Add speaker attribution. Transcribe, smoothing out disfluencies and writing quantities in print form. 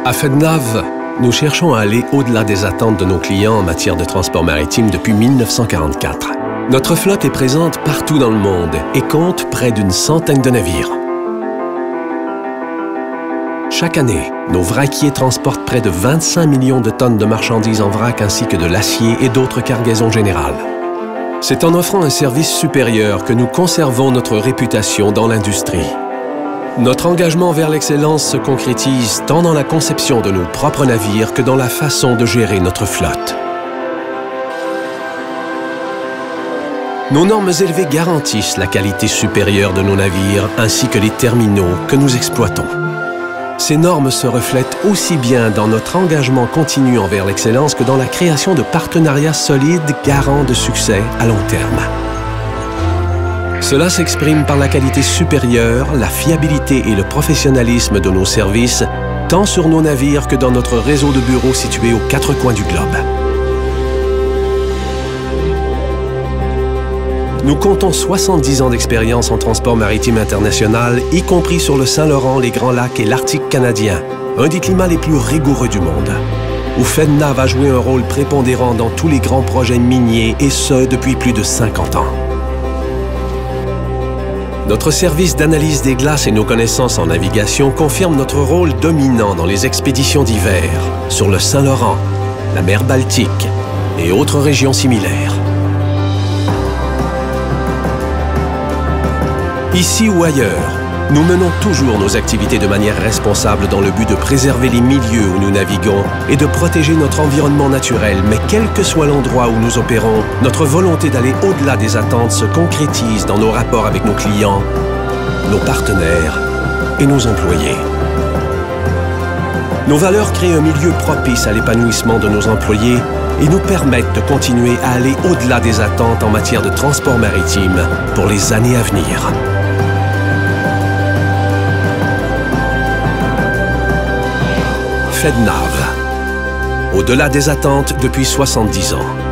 Speaker 1: À FedNav, nous cherchons à aller au-delà des attentes de nos clients en matière de transport maritime depuis 1944. Notre flotte est présente partout dans le monde et compte près d'une centaine de navires. Chaque année, nos vraquiers transportent près de 25 millions de tonnes de marchandises en vrac ainsi que de l'acier et d'autres cargaisons générales. C'est en offrant un service supérieur que nous conservons notre réputation dans l'industrie. Notre engagement vers l'excellence se concrétise tant dans la conception de nos propres navires que dans la façon de gérer notre flotte. Nos normes élevées garantissent la qualité supérieure de nos navires ainsi que les terminaux que nous exploitons. Ces normes se reflètent aussi bien dans notre engagement continu envers l'excellence que dans la création de partenariats solides garants de succès à long terme. Cela s'exprime par la qualité supérieure, la fiabilité et le professionnalisme de nos services, tant sur nos navires que dans notre réseau de bureaux situés aux quatre coins du globe. Nous comptons 70 ans d'expérience en transport maritime international, y compris sur le Saint-Laurent, les Grands Lacs et l'Arctique canadien, un des climats les plus rigoureux du monde, où FedNav a joué un rôle prépondérant dans tous les grands projets miniers, et ce, depuis plus de 50 ans. Notre service d'analyse des glaces et nos connaissances en navigation confirment notre rôle dominant dans les expéditions d'hiver, sur le Saint-Laurent, la mer Baltique et autres régions similaires. Ici ou ailleurs, nous menons toujours nos activités de manière responsable dans le but de préserver les milieux où nous naviguons et de protéger notre environnement naturel. Mais quel que soit l'endroit où nous opérons, notre volonté d'aller au-delà des attentes se concrétise dans nos rapports avec nos clients, nos partenaires et nos employés. Nos valeurs créent un milieu propice à l'épanouissement de nos employés et nous permettent de continuer à aller au-delà des attentes en matière de transport maritime pour les années à venir. FedNav. Au-delà des attentes depuis 70 ans.